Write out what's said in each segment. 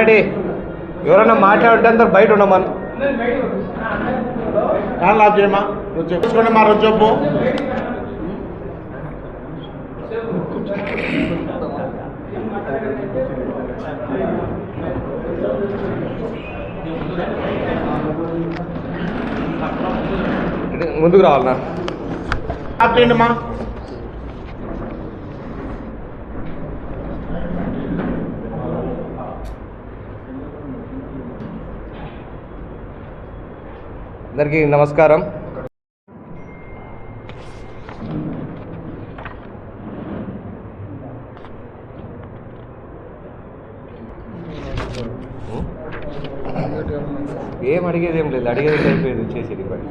మాట్లాడి ఎవరైనా మాట్లాడితే అందరు బయట ఉండమని లాభ చేయమా చెప్పుకోండి మా రోజు చెప్పు ముందుకు రావాలన్నా చేయండి మా అందరికీ నమస్కారం. ఏం అడిగేది ఏం లేదు, అడిగేది అయిపోయేది వచ్చేసేది పని.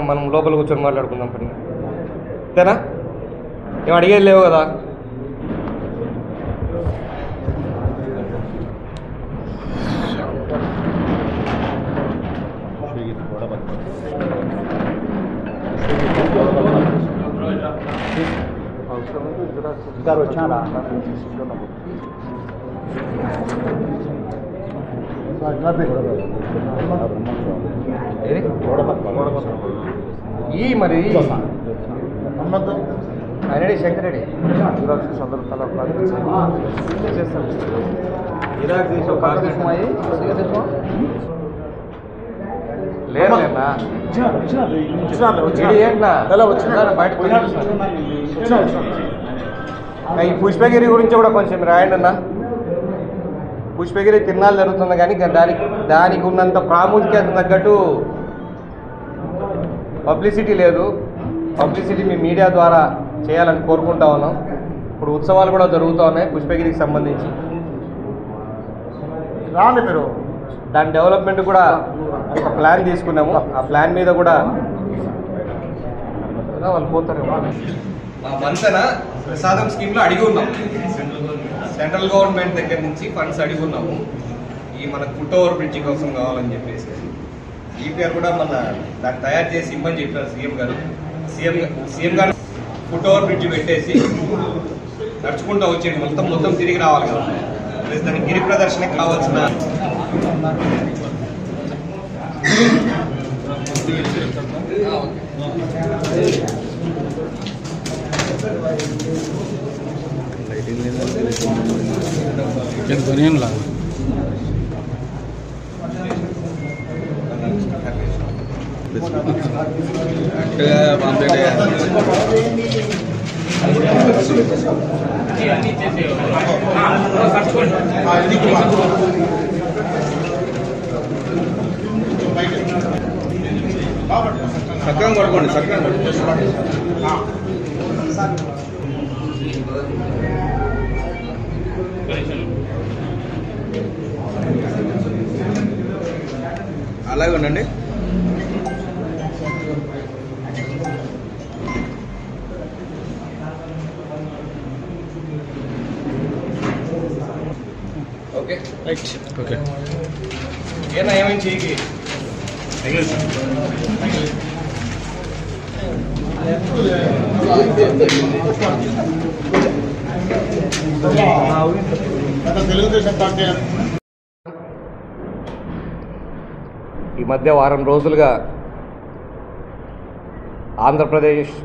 మనం లోపల కూర్చొని మాట్లాడుకుందాం పని అంతేనా? ఏం అడిగేది లేవు కదా. ఈ మరి రెడీ శంకర్ రెడ్డి లేదన్నా ఈ పుష్పగిరి గురించి కూడా కొంచెం రాయండి అన్న. పుష్పగిరి తిరునాళ్ళు జరుగుతుంది కానీ దానికి ఉన్నంత ప్రాముఖ్యత తగ్గట్టు పబ్లిసిటీ లేదు. పబ్లిసిటీ మీ మీడియా ద్వారా చేయాలని కోరుకుంటా ఉన్నాం. ఇప్పుడు ఉత్సవాలు కూడా జరుగుతూ ఉన్నాయి పుష్పగిరికి సంబంధించి. రాండి మీరు. దాని డెవలప్మెంట్ కూడా ఒక ప్లాన్ తీసుకున్నాము. ఆ ప్లాన్ మీద కూడా వాళ్ళు పోతారు. మా వంతెన ప్రసాదం స్కీమ్లో అడిగి ఉన్నాం. సెంట్రల్ గవర్నమెంట్ దగ్గర నుంచి ఫండ్స్ అడిగి ఉన్నాము. ఈ మన ఫుట్ ఓవర్ బ్రిడ్జి కోసం కావాలని చెప్పేసి ఈపీఆర్ కూడా మన దాన్ని తయారు చేసి ఇమ్మని చెప్పారు సీఎం గారు. ఫుట్ ఓవర్ బ్రిడ్జ్ పెట్టేసి నడుచుకుంటూ వచ్చేది మొత్తం తిరిగి రావాలి కదా. ప్లస్ దానికి గిరి ప్రదర్శనకి కావాల్సిన చక్కగా కొడుకోండి. అలాగే ఉండండి. Okay right. ఓకే ఏనా ఏమైంది చెయ్యి తెలుగుదేశం పార్టీ ఈ మధ్య వారం రోజులుగా ఆంధ్రప్రదేశ్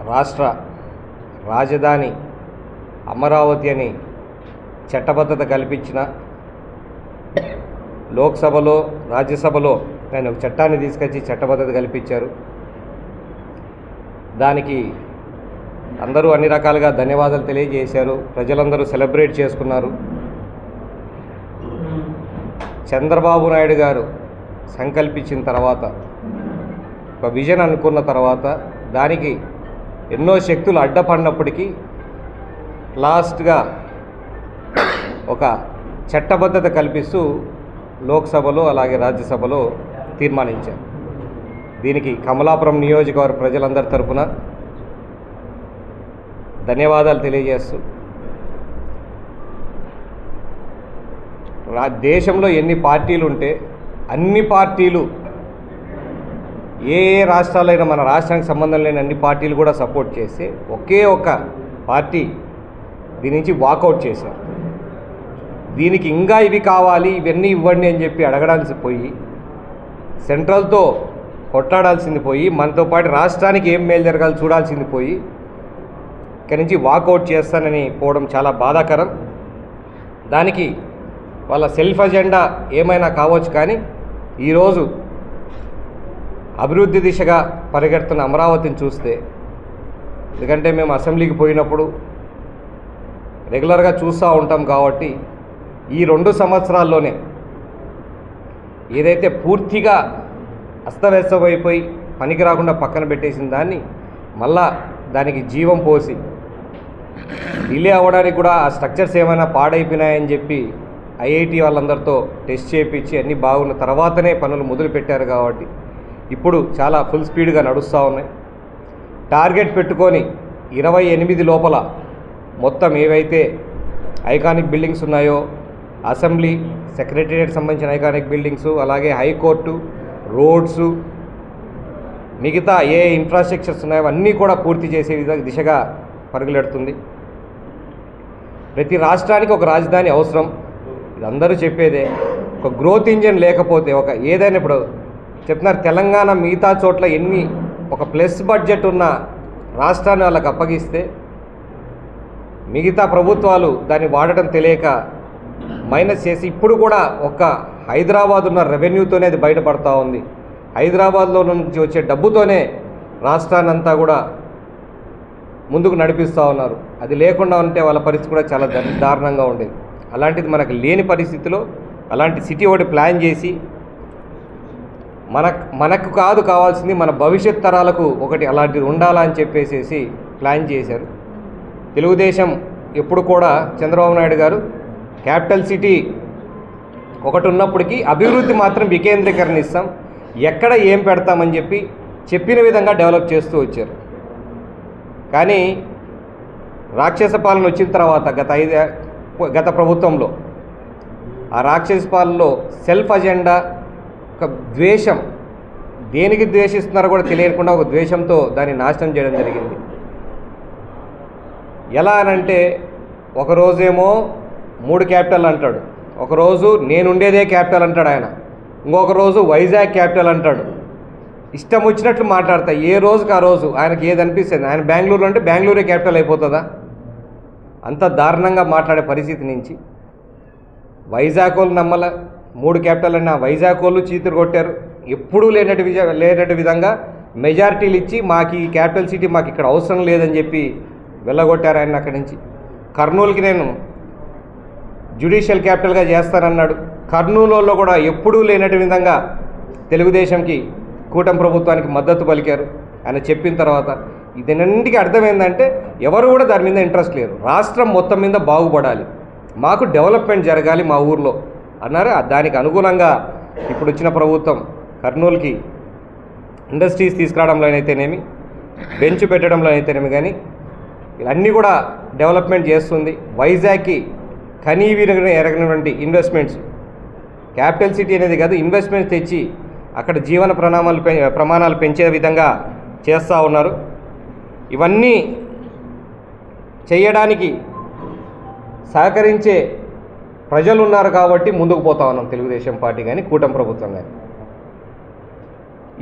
రాష్ట్ర రాజధాని అమరావతి అని చట్టబద్ధత కల్పించిన లోక్సభలో రాజ్యసభలో ఆయన ఒక చట్టాన్ని తీసుకొచ్చి చట్టబద్ధత కల్పించారు. దానికి అందరూ అన్ని రకాలుగా ధన్యవాదాలు తెలియజేశారు. ప్రజలందరూ సెలబ్రేట్ చేసుకున్నారు. చంద్రబాబు నాయుడు గారు సంకల్పించిన తర్వాత, ఒక విజన్ అనుకున్న తర్వాత దానికి ఎన్నో శక్తులు అడ్డపడినప్పటికీ లాస్ట్గా ఒక చట్టబద్ధత కల్పిస్తూ లోక్సభలో అలాగే రాజ్యసభలో తీర్మానించారు. దీనికి కమలాపురం నియోజకవర్గ ప్రజలందరి తరపున ధన్యవాదాలు తెలియజేస్తూ, దేశంలో ఎన్ని పార్టీలు ఉంటే అన్ని పార్టీలు ఏ రాష్ట్రాలైనా మన రాష్ట్రానికి సంబంధం లేని అన్ని పార్టీలు కూడా సపోర్ట్ చేస్తే ఒకే ఒక పార్టీ దీని నుంచి వాకౌట్ చేశారు. దీనికి ఇంకా ఇవి కావాలి, ఇవన్నీ ఇవ్వండి అని చెప్పి అడగడాల్సి పోయి, సెంట్రల్తో కొట్లాడాల్సింది పోయి, మనతో పాటు రాష్ట్రానికి ఏం మేలు జరగాలి చూడాల్సింది పోయి, ఇక్కడి నుంచి వాకౌట్ చేస్తానని పోవడం చాలా బాధాకరం. దానికి వాళ్ళ సెల్ఫ్ అజెండా ఏమైనా కావచ్చు, కానీ ఈరోజు అభివృద్ధి దిశగా పరిగెడుతున్న అమరావతిని చూస్తే, ఎందుకంటే మేము అసెంబ్లీకి పోయినప్పుడు రెగ్యులర్గా చూస్తూ ఉంటాం కాబట్టి, ఈ 2 సంవత్సరాల్లోనే ఏదైతే పూర్తిగా అస్తవ్యస్తమైపోయి పనికి రాకుండా పక్కన పెట్టేసిన దాన్ని మళ్ళా దానికి జీవం పోసి, డిలే అవ్వడానికి కూడా ఆ స్ట్రక్చర్స్ ఏమైనా పాడైపోయినాయని చెప్పి ఐఐటి వాళ్ళందరితో టెస్ట్ చేయించి అన్నీ బాగున్న తర్వాతనే పనులు మొదలు పెట్టారు. కాబట్టి ఇప్పుడు చాలా ఫుల్ స్పీడ్గా నడుస్తూ ఉన్నాయి. టార్గెట్ పెట్టుకొని 28 లోపల మొత్తం ఏవైతే ఐకానిక్ బిల్డింగ్స్ ఉన్నాయో, అసెంబ్లీ, సెక్రటేరియట్ సంబంధించిన ఐకానిక్ బిల్డింగ్స్, అలాగే హైకోర్టు, రోడ్సు, మిగతా ఏ ఇన్ఫ్రాస్ట్రక్చర్స్ ఉన్నాయో అన్నీ కూడా పూర్తి చేసే దిశగా పరుగులెడుతుంది. ప్రతి రాష్ట్రానికి ఒక రాజధాని అవసరం, ఇది అందరూ చెప్పేదే. ఒక గ్రోత్ ఇంజన్ లేకపోతే, ఒక ఏదైనా ఇప్పుడు చెప్తున్నారు తెలంగాణ మిగతా చోట్ల ఒక ప్లస్ బడ్జెట్ ఉన్న రాష్ట్రాన్ని వాళ్ళకి అప్పగిస్తే మిగతా ప్రభుత్వాలు దాన్ని వాడటం తెలియక మైనస్ చేసి, ఇప్పుడు కూడా ఒక హైదరాబాద్ ఉన్న రెవెన్యూతోనే అది బయటపడతా ఉంది. హైదరాబాద్లో నుంచి వచ్చే డబ్బుతోనే రాష్ట్రాన్నంతా కూడా ముందుకు నడిపిస్తూ ఉన్నారు. అది లేకుండా ఉంటే వాళ్ళ పరిస్థితి కూడా చాలా దారుణంగా ఉండేది. అలాంటిది మనకు లేని పరిస్థితిలో అలాంటి సిటీ ఒకటి ప్లాన్ చేసి, మనకు కాదు కావాల్సింది, మన భవిష్యత్ తరాలకు ఒకటి అలాంటిది ఉండాలని చెప్పేసి ప్లాన్ చేశారు. తెలుగుదేశం ఎప్పుడు కూడా చంద్రబాబు నాయుడు గారు క్యాపిటల్ సిటీ ఒకటి ఉన్నప్పటికీ అభివృద్ధి మాత్రం వికేంద్రీకరణ ఇస్తాం, ఎక్కడ ఏం పెడతామని చెప్పిన విధంగా డెవలప్ చేస్తూ వచ్చారు. కానీ రాక్షస పాలన వచ్చిన తర్వాత గత ప్రభుత్వంలో ఆ రాక్షస పాలనలో సెల్ఫ్ అజెండా, ఒక ద్వేషం, దేనికి ద్వేషిస్తున్నారో కూడా తెలియకుండా ఒక ద్వేషంతో దాన్ని నాశనం చేయడం జరిగింది. ఎలా అనంటే, ఒకరోజేమో 3 క్యాపిటల్ అంటాడు, ఒకరోజు నేనుండేదే క్యాపిటల్ అంటాడు ఆయన, ఇంకొక రోజు వైజాగ్ క్యాపిటల్ అంటాడు. ఇష్టం వచ్చినట్లు మాట్లాడతా, ఏ రోజుకి ఆ రోజు ఆయనకి ఏది అనిపిస్తుంది. ఆయన బెంగళూరులో అంటే బెంగళూరే క్యాపిటల్ అయిపోతుందా? అంత దారుణంగా మాట్లాడే పరిస్థితి నుంచి వైజాగ్ వాళ్ళు నమ్మల, 3 క్యాపిటల్ అన్న వైజాగ్ వాళ్ళు చీతురు కొట్టారు. ఎప్పుడూ లేనట్టు విధంగా మెజారిటీలు ఇచ్చి, మాకు ఈ క్యాపిటల్ సిటీ మాకు ఇక్కడ అవసరం లేదని చెప్పి వెళ్ళగొట్టారు ఆయన అక్కడి నుంచి. కర్నూలుకి నేను జ్యుడిషియల్ క్యాపిటల్గా చేస్తానన్నాడు. కర్నూలులో కూడా ఎప్పుడూ లేనట్టు విధంగా తెలుగుదేశంకి, కూటమి ప్రభుత్వానికి మద్దతు పలికారు ఆయన చెప్పిన తర్వాత. దీనంటికి అర్థమైందంటే ఎవరు కూడా దాని మీద ఇంట్రెస్ట్ లేరు. రాష్ట్రం మొత్తం మీద బాగుపడాలి, మాకు డెవలప్మెంట్ జరగాలి మా ఊర్లో అన్నారు. దానికి అనుగుణంగా ఇప్పుడు వచ్చిన ప్రభుత్వం కర్నూలుకి ఇండస్ట్రీస్ తీసుకురావడంలో అయితేనేమి, బెంచ్ పెట్టడంలో అయితేనేమి, కానీ ఇవన్నీ కూడా డెవలప్మెంట్ చేస్తుంది. వైజాగ్కి ఎరగినటువంటి ఇన్వెస్ట్మెంట్స్, క్యాపిటల్ సిటీ అనేది కాదు, ఇన్వెస్ట్మెంట్స్ తెచ్చి అక్కడ జీవన ప్రమాణాలు పెంచే విధంగా చేస్తూ ఉన్నారు. ఇవన్నీ చేయడానికి సహకరించే ప్రజలు ఉన్నారు కాబట్టి ముందుకు పోతా ఉన్నాం, తెలుగుదేశం పార్టీ కానీ కూటమి ప్రభుత్వం కానీ.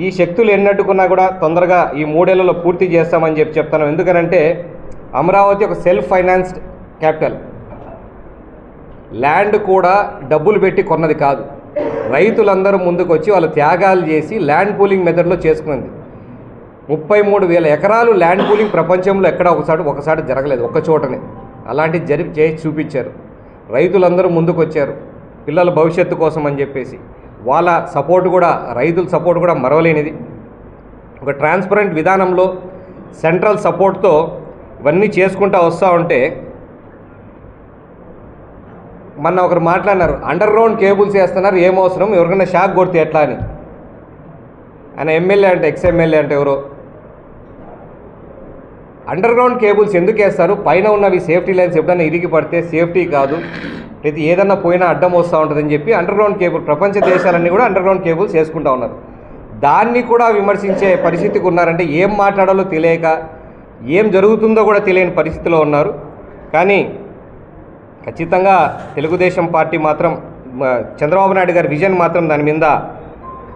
ఈ శక్తులు ఎన్నట్టుకున్నా కూడా తొందరగా ఈ 3 ఏళ్లలో పూర్తి చేస్తామని చెప్తున్నాం. ఎందుకనంటే అమరావతి ఒక సెల్ఫ్ ఫైనాన్స్డ్ క్యాపిటల్. ల్యాండ్ కూడా డబ్బులు పెట్టి కొన్నది కాదు, రైతులందరూ ముందుకు వచ్చి వాళ్ళు త్యాగాలు చేసి ల్యాండ్ పూలింగ్ మెథడ్లో చేసుకున్నది. 33,000 ఎకరాలు ల్యాండ్ పూలింగ్ ప్రపంచంలో ఎక్కడ ఒకసారి జరగలేదు, ఒక్క చోటనే. అలాంటిది చేసి చూపించారు. రైతులందరూ ముందుకు వచ్చారు పిల్లల భవిష్యత్తు కోసం అని చెప్పేసి. వాళ్ళ సపోర్ట్ కూడా, రైతుల సపోర్ట్ కూడా మరవలేనిది. ఒక ట్రాన్స్పరెంట్ విధానంలో సెంట్రల్ సపోర్ట్తో ఇవన్నీ చేసుకుంటూ వస్తూ ఉంటే, మొన్న ఒకరు మాట్లాడినారు, అండర్ గ్రౌండ్ కేబుల్స్ వేస్తున్నారు, ఏమవసరం, ఎవరికైనా షాక్ కొడితే ఎట్లా అని. ఆయన ఎమ్మెల్యే అంటే, ఎక్స్ఎమ్మెల్యే అంటే ఎవరో. అండర్ గ్రౌండ్ కేబుల్స్ ఎందుకు వేస్తారు? పైన ఉన్నవి సేఫ్టీ లైన్స్ ఎప్పుడైనా ఇరిగి పడితే సేఫ్టీ కాదు, లేదా ఏదన్నా పోయినా అడ్డం వస్తూ ఉంటుందని చెప్పి అండర్ గ్రౌండ్ కేబుల్, ప్రపంచ దేశాలన్నీ కూడా అండర్ గ్రౌండ్ కేబుల్స్ వేసుకుంటూ ఉన్నారు. దాన్ని కూడా విమర్శించే పరిస్థితికి ఉన్నారంటే ఏం మాట్లాడాలో తెలియక, ఏం జరుగుతుందో కూడా తెలియని పరిస్థితిలో ఉన్నారు. కానీ ఖచ్చితంగా తెలుగుదేశం పార్టీ మాత్రం చంద్రబాబు నాయుడు గారి విజన్ మాత్రం దాని మీద,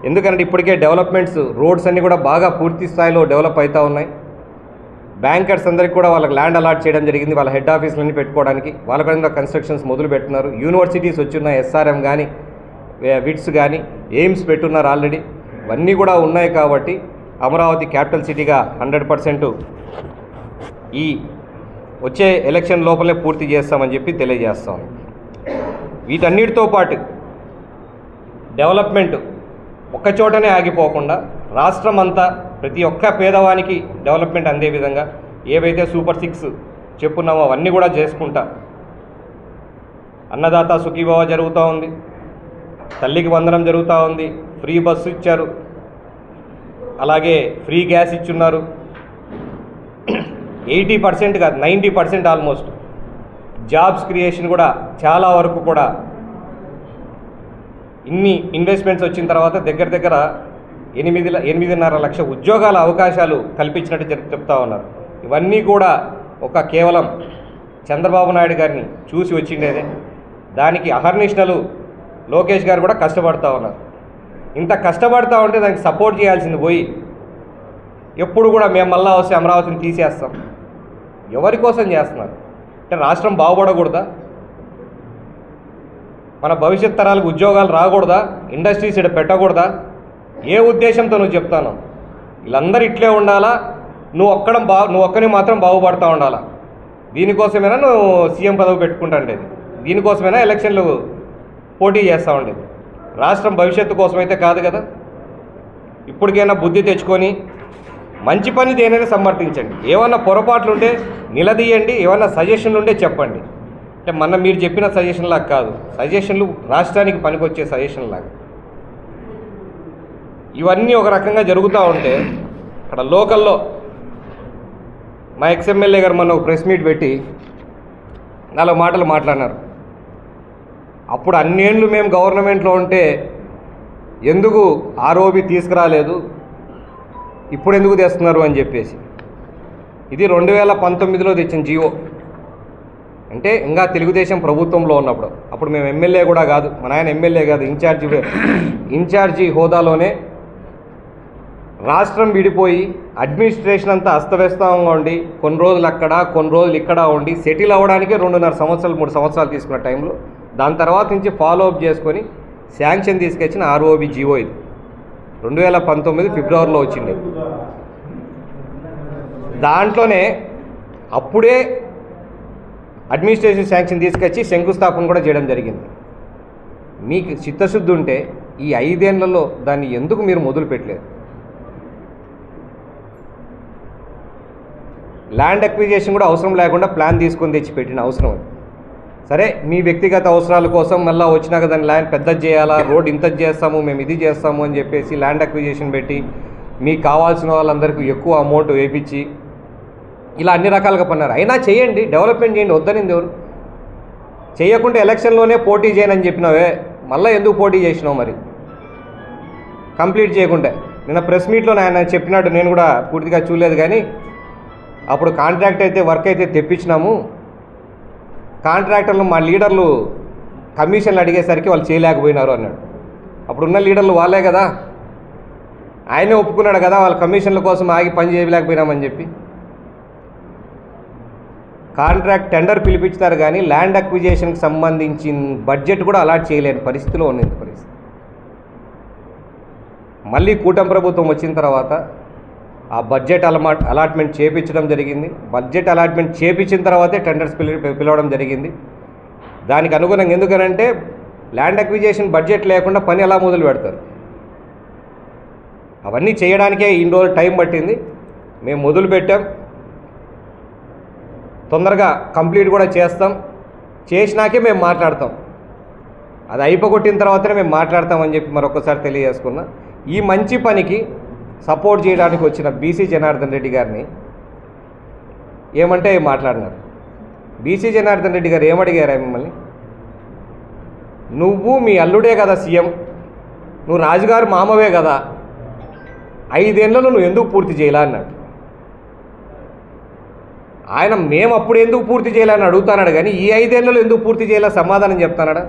ఎందుకంటే ఇప్పటికే డెవలప్మెంట్స్ రోడ్స్ అన్నీ కూడా బాగా పూర్తి స్థాయిలో డెవలప్ అవుతూ ఉన్నాయి. బ్యాంకర్స్ అందరికీ కూడా వాళ్ళకి ల్యాండ్ అలాట్ చేయడం జరిగింది, వాళ్ళ హెడ్ ఆఫీసులన్నీ పెట్టుకోవడానికి. వాళ్ళ కూడా కన్స్ట్రక్షన్స్ మొదలు పెట్టున్నారు. యూనివర్సిటీస్ వచ్చున్నాయి, SRM కానీ విట్స్ కానీ ఎయిమ్స్ పెట్టున్నారు ఆల్రెడీ. ఇవన్నీ కూడా ఉన్నాయి కాబట్టి అమరావతి క్యాపిటల్ సిటీగా 100% ఈ వచ్చే ఎలక్షన్ లోపలే పూర్తి చేస్తామని చెప్పి తెలియజేస్తాం. వీటన్నిటితో పాటు డెవలప్మెంట్ ఒక్కచోటనే ఆగిపోకుండా రాష్ట్రం అంతా ప్రతి ఒక్క పేదవానికి డెవలప్మెంట్ అందే విధంగా ఏవైతే సూపర్ 6 చెప్పున్నామో అవన్నీ కూడా చేసుకుంటా అన్నదాత సుఖీభవ జరుగుతూ ఉంది, తల్లికి వందనం జరుగుతూ ఉంది, ఫ్రీ బస్సు ఇచ్చారు, అలాగే ఫ్రీ గ్యాస్ ఇచ్చున్నారు. 80% కాదు 90% ఆల్మోస్ట్ జాబ్స్ క్రియేషన్ కూడా చాలా వరకు కూడా ఇన్ని ఇన్వెస్ట్మెంట్స్ వచ్చిన తర్వాత దగ్గర దగ్గర 8.5 లక్ష ఉద్యోగాల అవకాశాలు కల్పించినట్టు చెప్తా ఉన్నారు. ఇవన్నీ కూడా ఒక కేవలం చంద్రబాబు నాయుడు గారిని చూసి వచ్చిండేదే. దానికి అహర్నిశలు లోకేష్ గారు కూడా కష్టపడుతూ ఉన్నారు. ఇంత కష్టపడుతూ ఉంటే దానికి సపోర్ట్ చేయాల్సింది పోయి ఎప్పుడు కూడా మేము మళ్ళా వస్తే అమరావతిని తీసేస్తాం. ఎవరి కోసం చేస్తున్నారు అంటే రాష్ట్రం బాగుపడకూడదా? మన భవిష్యత్ తరాలకు ఉద్యోగాలు రాకూడదా? ఇండస్ట్రీస్ ఇక్కడ పెట్టకూడదా? ఏ ఉద్దేశంతో నువ్వు చెప్తాను? వీళ్ళందరూ ఇట్లే ఉండాలా? నువ్వు ఒక్కని మాత్రం బాగుపడుతూ ఉండాలా? దీనికోసమైనా నువ్వు సీఎం పదవి పెట్టుకుంటా ఉండేది, దీనికోసమైనా ఎలక్షన్లు పోటీ చేస్తూ ఉండేది. రాష్ట్రం భవిష్యత్తు కోసమైతే కాదు కదా. ఇప్పటికైనా బుద్ధి తెచ్చుకొని మంచి పని దేనైనా సమర్థించండి. ఏమన్నా పొరపాట్లు ఉంటే నిలదీయండి, ఏమన్నా సజెషన్లు ఉంటే చెప్పండి. అంటే మొన్న మీరు చెప్పిన సజెషన్ లాగా కాదు, సజెషన్లు రాష్ట్రానికి పనికొచ్చే సజెషన్ లాగా. ఇవన్నీ ఒక రకంగా జరుగుతూ ఉంటే అక్కడ లోకల్లో మా ఎక్స్ఎమ్మెల్యే గారు మొన్న ఒక ప్రెస్ మీట్ పెట్టి 4 మాటలు మాట్లాడినారు. అప్పుడు అన్నేళ్ళు మేము గవర్నమెంట్లో ఉంటే ఎందుకు ఆర్ఓబి తీసుకురాలేదు, ఇప్పుడు ఎందుకు తెస్తున్నారు అని చెప్పేసి. ఇది 2019లో తెచ్చిన జీవో. అంటే ఇంకా తెలుగుదేశం ప్రభుత్వంలో ఉన్నప్పుడు, అప్పుడు మేము ఎమ్మెల్యే కూడా కాదు, మన ఆయన ఎమ్మెల్యే కాదు, ఇన్ఛార్జి హోదాలోనే రాష్ట్రం విడిపోయి అడ్మినిస్ట్రేషన్ అంతా అస్తవ్యస్తంగా ఉండి కొన్ని రోజులు అక్కడ కొన్ని రోజులు ఇక్కడ ఉండి సెటిల్ అవ్వడానికే 2.5 సంవత్సరాలు 3 సంవత్సరాలు తీసుకున్న టైంలో దాని తర్వాత నుంచి ఫాలోఅప్ చేసుకొని శాంక్షన్ తీసుకొచ్చిన ఆర్ఓబి జీవో ఇది 2019 ఫిబ్రవరిలో వచ్చింది. దాంట్లోనే అప్పుడే అడ్మినిస్ట్రేషన్ శాంక్షన్ తీసుకొచ్చి శంకుస్థాపన కూడా చేయడం జరిగింది. మీకు చిత్తశుద్ధి ఉంటే ఈ 5 ఏళ్లలో దాన్ని ఎందుకు మీరు మొదలు పెట్టలేదు? ల్యాండ్ అక్విజిషన్ కూడా అవసరం లేకుండా ప్లాన్ తీసుకొని తెచ్చి పెట్టిన అవసరం. సరే మీ వ్యక్తిగత అవసరాల కోసం మళ్ళీ వచ్చినాక దాన్ని ల్యాండ్ పెద్దది చేయాలా, రోడ్ ఇంత చేస్తాము, మేము ఇది చేస్తాము అని చెప్పేసి ల్యాండ్ అక్విజిషన్ పెట్టి మీకు కావాల్సిన వాళ్ళందరికీ ఎక్కువ అమౌంట్ వేయించి ఇలా అన్ని రకాలుగా పన్నారు. అయినా చేయండి, డెవలప్మెంట్ చేయండి, వద్దనింది ఎవరు? చేయకుంటే ఎలక్షన్లోనే పోటీ చేయనని చెప్పినావే, మళ్ళీ ఎందుకు పోటీ చేసినావు? మరి కంప్లీట్ చేయకుంటే నిన్న ప్రెస్ మీట్లో ఆయన చెప్పినట్టు నేను కూడా పూర్తిగా చూడలేదు, కానీ అప్పుడు కాంట్రాక్ట్ అయితే వర్క్ అయితే తెప్పించినాము, కాంట్రాక్టర్లు మా లీడర్లు కమిషన్లు అడిగేసరికి వాళ్ళు చేయలేకపోయినారు అన్నాడు. అప్పుడున్న లీడర్లు వాళ్ళే కదా, ఆయనే ఒప్పుకున్నాడు కదా వాళ్ళ కమిషన్ల కోసం ఆగి పని చేయలేకపోయినామని చెప్పి. కాంట్రాక్ట్ టెండర్ పిలిపించినారు కానీ ల్యాండ్ అక్విజిషన్కి సంబంధించిన బడ్జెట్ కూడా అలాట్ చేయలేని పరిస్థితిలో ఉన్నది పరిస్థితి. మళ్ళీ కూటమి ప్రభుత్వం వచ్చిన తర్వాత ఆ బడ్జెట్ అలాట్మెంట్ చేయించడం జరిగింది. బడ్జెట్ అలాట్మెంట్ చేయించిన తర్వాతే టెండర్స్ పిలవడం జరిగింది. దానికి అనుగుణంగా, ఎందుకనంటే ల్యాండ్ అక్విజిషన్ బడ్జెట్ లేకుండా పని ఎలా మొదలు పెడతారు? అవన్నీ చేయడానికే ఇన్ని రోజులు టైం పట్టింది. మేము మొదలు పెట్టాం, తొందరగా కంప్లీట్ కూడా చేస్తాం, చేసినాకే మేము మాట్లాడతాం, అది అయిపోగొట్టిన తర్వాతనే మేము మాట్లాడతామని చెప్పి మరొకసారి తెలియజేసుకున్నా. ఈ మంచి పనికి సపోర్ట్ చేయడానికి వచ్చిన బీసీ జనార్దన్ రెడ్డి గారిని ఏమంటే మాట్లాడినారు. బీసీ జనార్దన్ రెడ్డి గారు ఏమడిగారా మిమ్మల్ని? నువ్వు మీ అల్లుడే కదా సీఎం, నువ్వు రాజుగారు మామవే కదా, 5 ఏళ్లలో నువ్వు ఎందుకు పూర్తి చేయాలా అన్నాడు. ఆయన మేము అప్పుడు ఎందుకు పూర్తి చేయాలని అడుగుతున్నాడు, కానీ ఈ 5 ఏళ్లలో ఎందుకు పూర్తి చేయాలో సమాధానం చెప్తున్నాడా?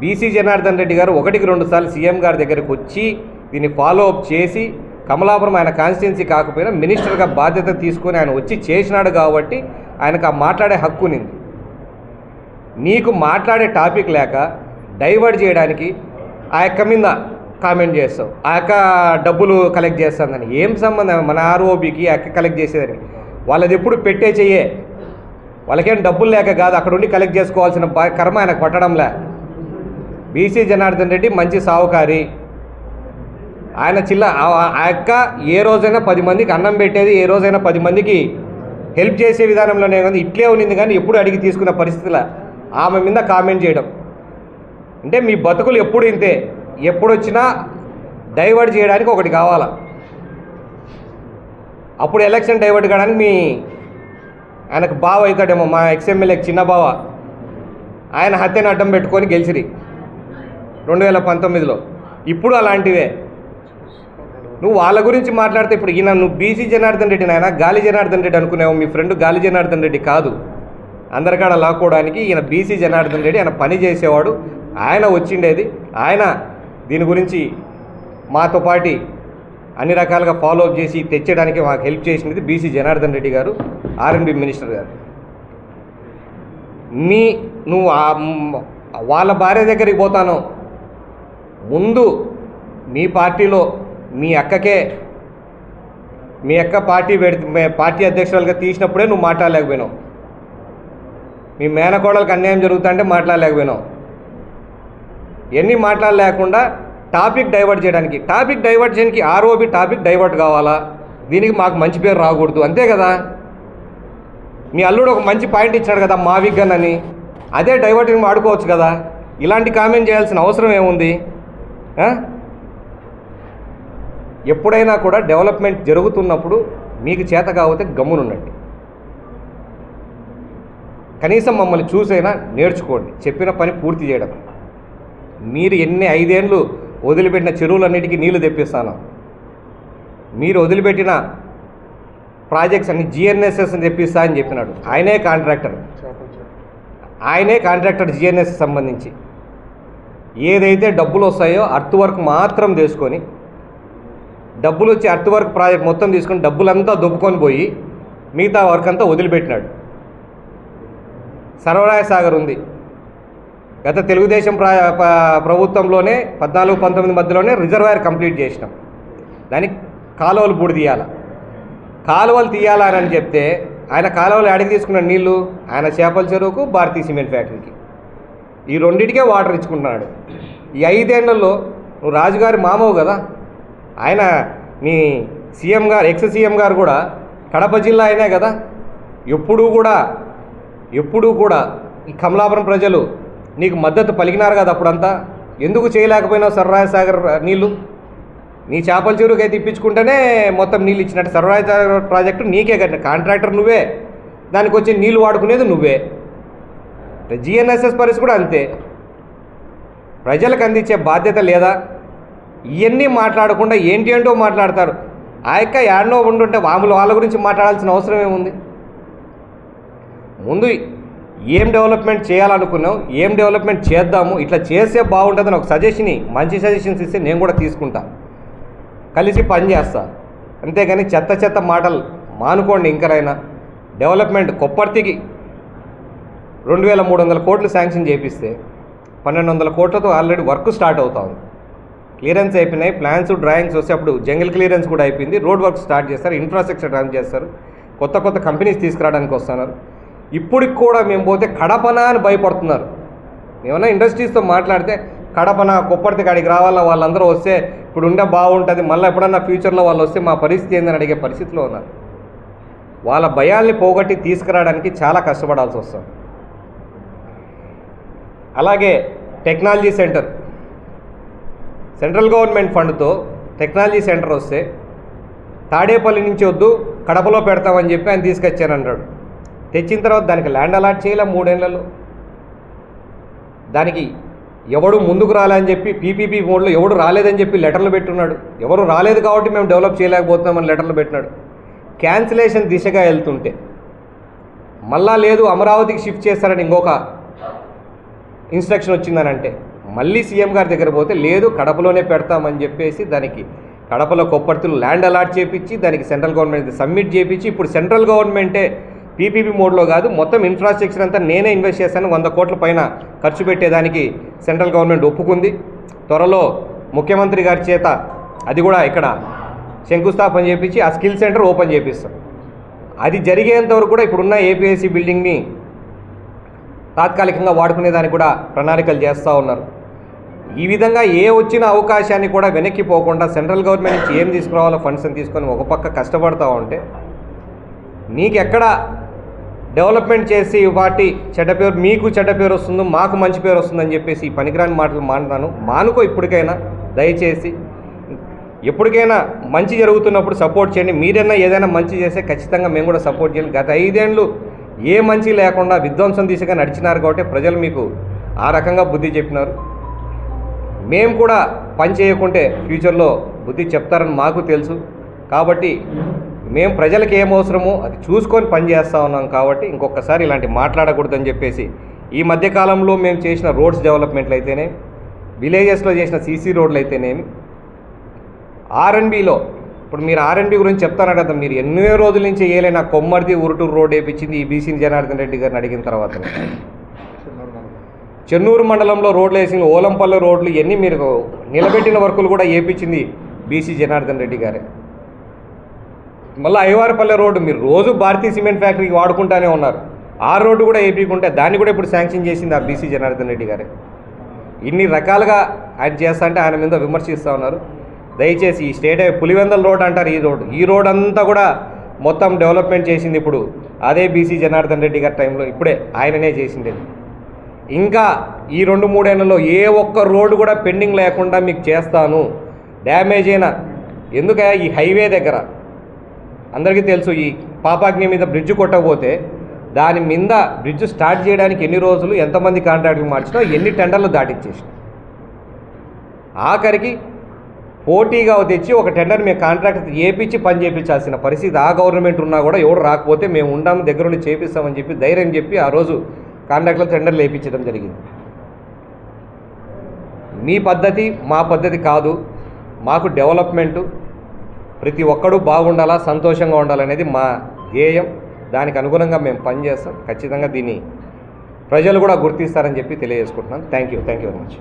బీసీ జనార్దన్ రెడ్డి గారు 1-2 సార్లు సీఎం గారి దగ్గరికి వచ్చి దీన్ని ఫాలో అప్ చేసి, కమలాపురం ఆయన కాన్స్టిట్యున్సీ కాకపోయినా మినిస్టర్గా బాధ్యత తీసుకొని ఆయన వచ్చి చేసినాడు కాబట్టి ఆయనకు ఆ మాట్లాడే హక్కు ఉంది. నీకు మాట్లాడే టాపిక్ లేక డైవర్ట్ చేయడానికి ఆ యొక్క మీద కామెంట్ చేస్తావు, ఆ యొక్క డబ్బులు కలెక్ట్ చేస్తుందని. ఏం సంబంధం మన ఆర్ఓబికి ఆ యొక్క కలెక్ట్ చేసేదానికి? వాళ్ళది ఎప్పుడు పెట్టే చెయ్యే, వాళ్ళకేం డబ్బులు లేక కాదు, అక్కడ ఉండి కలెక్ట్ చేసుకోవాల్సిన కర్మ ఆయనకు పట్టడంలే. బీసీ జనార్దన్ రెడ్డి మంచి సావుకారి, ఆయన ఆ యొక్క ఏ రోజైనా 10 మందికి అన్నం పెట్టేది, ఏ రోజైనా 10 మందికి హెల్ప్ చేసే విధానంలోనే కానీ ఇట్లే ఉన్నింది, కానీ ఎప్పుడు అడిగి తీసుకున్న పరిస్థితిలో ఆమె మీద కామెంట్ చేయడం అంటే మీ బతుకులు ఎప్పుడు ఇంతే. ఎప్పుడు వచ్చినా డైవర్ట్ చేయడానికి ఒకటి కావాలా. అప్పుడు ఎలక్షన్ డైవర్ట్ కావడానికి ఆయనకు బావ అవుతాడేమో, మా ఎక్స్ఎమ్మెల్యేకి చిన్న బావ, ఆయన హత్యను అడ్డం పెట్టుకొని గెలిచిరి 2019లో. ఇప్పుడు అలాంటివే నువ్వు వాళ్ళ గురించి మాట్లాడితే ఇప్పుడు ఈయన నువ్వు బీసీ జనార్దన్ రెడ్డి నాయన గాలి జనార్దన్ రెడ్డి అనుకునేవు. మీ ఫ్రెండ్ గాలి జనార్దన్ రెడ్డి కాదు, అందరికాడ లాక్కోవడానికి ఈయన బీసీ జనార్దన్ రెడ్డి. ఆయన పని చేసేవాడు, ఆయన వచ్చిండేది, ఆయన దీని గురించి మాతో పాటి అన్ని రకాలుగా ఫాలో అప్ చేసి తెచ్చడానికి మాకు హెల్ప్ చేసినది బీసీ జనార్దన్ రెడ్డి గారు, R&B మినిస్టర్ గారు. నువ్వు వాళ్ళ భార్య దగ్గరికి పోతాను, ముందు మీ పార్టీలో మీ అక్క పార్టీ అధ్యక్షురాలుగా తీసినప్పుడే నువ్వు మాట్లాడలేకపోయినావు. మీ మేనకోడలకు అన్యాయం జరుగుతుంటే మాట్లాడలేకపోయినావు. ఎన్ని మాట్లాడలేకుండా టాపిక్ డైవర్ట్ చేయడానికి ఆర్ఓబి టాపిక్ డైవర్ట్ కావాలా? దీనికి మాకు మంచి పేరు రాకూడదు, అంతే కదా. మీ అల్లుడు ఒక మంచి పాయింట్ ఇచ్చాడు కదా, మా విగ్గన్ అని, అదే డైవర్టింగ్ వాడుకోవచ్చు కదా. ఇలాంటి కామెంట్ చేయాల్సిన అవసరం ఏముంది? ఎప్పుడైనా కూడా డెవలప్మెంట్ జరుగుతున్నప్పుడు మీకు చేత కాకపోతే గమ్మునుండండి. కనీసం మమ్మల్ని చూసైనా నేర్చుకోండి, చెప్పిన పని పూర్తి చేయడం. మీరు 5 ఏళ్ళు వదిలిపెట్టిన చెరువులన్నిటికీ నీళ్లు తెప్పిస్తాను, మీరు వదిలిపెట్టిన ప్రాజెక్ట్స్ అన్ని GNSS అని తెప్పిస్తా అని చెప్పినాడు. ఆయనే కాంట్రాక్టర్ GNSS సంబంధించి. ఏదైతే డబ్బులు వస్తాయో అర్త్ వర్క్ మాత్రం తీసుకొని, డబ్బులు వచ్చి అర్త్ వర్క్ ప్రాజెక్ట్ మొత్తం తీసుకొని డబ్బులంతా దొబ్బుకొని పోయి మిగతా వర్క్ అంతా వదిలిపెట్టినాడు. సర్వరాయ సాగర్ ఉంది, గత తెలుగుదేశం ప్రభుత్వంలోనే 14-19 మధ్యలోనే రిజర్వాయర్ కంప్లీట్ చేసినాం. దానికి కాలువలు బూడి తీయాలి. కాలువలు తీయాలని చెప్తే ఆయన కాలువలు ఆడికి తీసుకున్న నీళ్లు ఆయన చేపల చెరువుకు, భారతీయ సిమెంట్ ఫ్యాక్టరీకి, ఈ రెండింటికే వాటర్ ఇచ్చుకుంటున్నాడు. ఈ 5 ఏళ్లలో నువ్వు రాజుగారి మామవు కదా, ఆయన మీ సీఎం గారు, ఎక్స్ సీఎం గారు కూడా కడప జిల్లా అయినా కదా. ఎప్పుడూ కూడా ఈ కమలాపురం ప్రజలు నీకు మద్దతు పలికినారు కదా. అప్పుడంతా ఎందుకు చేయలేకపోయినావు? సర్వరాయ సాగర్ నీళ్ళు నీ చేపల చెరువుకి అయితే ఇప్పించుకుంటేనే మొత్తం నీళ్ళు ఇచ్చినట్టు. సర్వరాయ సాగర్ ప్రాజెక్టు నీకే కట్టిన, కాంట్రాక్టర్ నువ్వే, దానికి వచ్చే నీళ్ళు వాడుకునేది నువ్వే. GNSS పరిస్థితి కూడా అంతే. ప్రజలకు అందించే బాధ్యత లేదా? ఇవన్నీ మాట్లాడకుండా ఏంటో మాట్లాడతారు. ఆ యొక్క యాడ్నో ఉండుంటే వాళ్ళ గురించి మాట్లాడాల్సిన అవసరం ఏముంది? ముందు ఏం డెవలప్మెంట్ చేయాలనుకున్నావు, ఏం డెవలప్మెంట్ చేద్దాము, ఇట్లా చేస్తే బాగుంటుందని ఒక మంచి సజెషన్స్ ఇస్తే నేను కూడా తీసుకుంటా, కలిసి పని చేస్తా. అంతేగాని చెత్త మాటలు మానుకోండి. ఇంకనైనా డెవలప్మెంట్ కొప్పర్తికి 2300 కోట్లు శాంక్షన్ చేపిస్తే 1200 కోట్లతో ఆల్రెడీ వర్క్ స్టార్ట్ అవుతా ఉంది. క్లియరెన్స్ అయిపోయినాయి, ప్లాన్స్ డ్రాయింగ్స్ వస్తే అప్పుడు జంగిల్ క్లియరెన్స్ కూడా అయిపోయింది. రోడ్ వర్క్ స్టార్ట్ చేస్తారు, ఇన్ఫ్రాస్ట్రక్చర్ రన్ చేస్తారు, కొత్త కంపెనీస్ తీసుకురావడానికి వస్తున్నారు. ఇప్పటికి కూడా మేము పోతే కడపనా అని భయపడుతున్నారు. ఏమన్నా ఇండస్ట్రీస్తో మాట్లాడితే కడపన కొప్పర్తి కాడికి రావాలా, వాళ్ళందరూ వస్తే ఇప్పుడు ఉండే బాగుంటుంది, మళ్ళీ ఎప్పుడన్నా ఫ్యూచర్లో వాళ్ళు వస్తే మా పరిస్థితి ఏందని అడిగే పరిస్థితిలో ఉన్నారు. వాళ్ళ భయాల్ని పోగొట్టి తీసుకురావడానికి చాలా కష్టపడాల్సి వస్తుంది. అలాగే టెక్నాలజీ సెంటర్, సెంట్రల్ గవర్నమెంట్ ఫండ్తో టెక్నాలజీ సెంటర్ వస్తే తాడేపల్లి నుంచి వద్దు కడపలో పెడతామని చెప్పి ఆయన తీసుకొచ్చానంటాడు. తెచ్చిన తర్వాత దానికి ల్యాండ్ అలాట్ చేయలే 3 ఏళ్లలో. దానికి ఎవడు ముందుకు రాలేదని చెప్పి PPP మోడ్లో ఎవడు రాలేదని చెప్పి లెటర్లు పెట్టున్నాడు. ఎవరు రాలేదు కాబట్టి మేము డెవలప్ చేయలేకపోతున్నామని లెటర్లు పెట్టినాడు. క్యాన్సిలేషన్ దిశగా వెళ్తుంటే మళ్ళా లేదు అమరావతికి షిఫ్ట్ చేస్తారని ఇంకొక ఇన్స్ట్రక్షన్ వచ్చిందనంటే మళ్ళీ సీఎం గారి దగ్గర పోతే లేదు కడపలోనే పెడతామని చెప్పేసి దానికి కడపలో కొప్పర్తులు ల్యాండ్ అలాట్ చేపించి దానికి సెంట్రల్ గవర్నమెంట్ సబ్మిట్ చేపించి ఇప్పుడు సెంట్రల్ గవర్నమెంటే పీపీపీ మోడ్లో కాదు మొత్తం ఇన్ఫ్రాస్ట్రక్చర్ అంతా నేనే ఇన్వెస్ట్ చేశాను 100 కోట్ల పైన ఖర్చు పెట్టేదానికి సెంట్రల్ గవర్నమెంట్ ఒప్పుకుంది. త్వరలో ముఖ్యమంత్రి గారి చేత అది కూడా ఇక్కడ శంకుస్థాపన చేపించి ఆ స్కిల్ సెంటర్ ఓపెన్ చేపిస్తాం. అది జరిగేంత వరకు కూడా ఇప్పుడున్న ఏపీఎస్సీ బిల్డింగ్ని తాత్కాలికంగా వాడుకునేదానికి కూడా ప్రణాళికలు చేస్తూ ఉన్నారు. ఈ విధంగా ఏ వచ్చిన అవకాశాన్ని కూడా వెనక్కి పోకుండా సెంట్రల్ గవర్నమెంట్ నుంచి ఏం తీసుకురావాలో ఫండ్స్ అని తీసుకొని ఒక పక్క కష్టపడతా ఉంటే నీకెక్కడ డెవలప్మెంట్ చేసి వాటి చెడ్డ పేరు మీకు చెడ్డ పేరు వస్తుందో మాకు మంచి పేరు వస్తుందని చెప్పేసి ఈ పనికిరాని మాటలు మానుకో. ఇప్పటికైనా దయచేసి ఎప్పటికైనా మంచి జరుగుతున్నప్పుడు సపోర్ట్ చేయండి. మీరైనా ఏదైనా మంచి చేస్తే ఖచ్చితంగా మేము కూడా సపోర్ట్ చేయాలి. గత 5 ఏళ్ళు ఏ మంచి లేకుండా విధ్వంసం దిశగా నడిచినారు కాబట్టి ప్రజలు మీకు ఆ రకంగా బుద్ధి చెప్పినారు. మేము కూడా పని చేయకుంటే ఫ్యూచర్లో బుద్ధి చెప్తారని మాకు తెలుసు. కాబట్టి మేము ప్రజలకు ఏం అవసరమో అది చూసుకొని పని చేస్తూ ఉన్నాం. కాబట్టి ఇంకొకసారి ఇలాంటి మాట్లాడకూడదని చెప్పేసి ఈ మధ్యకాలంలో మేము చేసిన రోడ్స్ డెవలప్మెంట్లు అయితేనే విలేజెస్లో చేసిన సీసీ రోడ్లు అయితేనేమి ఆర్ఎన్బిలో ఇప్పుడు మీరు ఆర్ఎన్బి గురించి చెప్తాను కదా మీరు ఎన్నో రోజుల నుంచి ఏలైనా కొమ్మర్ది ఉరుటూరు రోడ్ వేయించింది ఈ బీసీ జనార్దన్ రెడ్డి గారిని అడిగిన తర్వాత చెన్నూరు మండలంలో రోడ్లు వేసింది ఓలంపల్లి రోడ్లు ఇవన్నీ మీరు నిలబెట్టిన వర్కులు కూడా వేయించింది బీసీ జనార్దన్ రెడ్డి గారే. మళ్ళీ అయ్యవారిపల్లె రోడ్డు మీరు రోజు భారతీయ సిమెంట్ ఫ్యాక్టరీకి వాడుకుంటూనే ఉన్నారు. ఆ రోడ్డు కూడా వేయించుకుంటే దాన్ని కూడా ఇప్పుడు శాంక్షన్ చేసింది ఆ బీసీ జనార్దన్ రెడ్డి గారే. ఇన్ని రకాలుగా ఆయన చేస్తా అంటే ఆయన మీద విమర్శిస్తూ ఉన్నారు. దయచేసి ఈ స్టేట్ పులివెందల రోడ్ అంటారు ఈ రోడ్ అంతా కూడా మొత్తం డెవలప్మెంట్ చేసింది ఇప్పుడు అదే బీసీ జనార్దన్ రెడ్డి గారి టైంలో ఇప్పుడే ఆయననే చేసింది. ఇంకా ఈ 2-3 ఏళ్లలో ఏ ఒక్క రోడ్డు కూడా పెండింగ్ లేకుండా మీకు చేస్తాను. డ్యామేజ్ అయిన ఎందుకంటే ఈ హైవే దగ్గర అందరికీ తెలుసు ఈ పాపాగ్ని మీద బ్రిడ్జ్ కొట్టకపోతే దాని మీద బ్రిడ్జ్ స్టార్ట్ చేయడానికి ఎన్ని రోజులు ఎంతమంది కాంట్రాక్టులు మార్చినా ఎన్ని టెండర్లు దాటిచ్చేసినా ఆఖరికి పోటీగా తెచ్చి ఒక టెండర్ మేము కాంట్రాక్ట్ చేపించి పని చేయించాల్సిన పరిస్థితి ఆ గవర్నమెంట్ ఉన్నా కూడా ఎవరు రాకపోతే మేము ఉండాము దగ్గరుండి చేపిస్తామని చెప్పి ధైర్యం చెప్పి ఆ రోజు కాంట్రాక్ట్లో టెండర్లు వేయించడం జరిగింది. మీ పద్ధతి మా పద్ధతి కాదు. మాకు డెవలప్మెంటు ప్రతి ఒక్కడూ బాగుండాలా సంతోషంగా ఉండాలనేది మా ధ్యేయం. దానికి అనుగుణంగా మేము పనిచేస్తాం. ఖచ్చితంగా దీన్ని ప్రజలు కూడా గుర్తిస్తారని చెప్పి తెలియజేసుకుంటున్నాను. Thank you very much.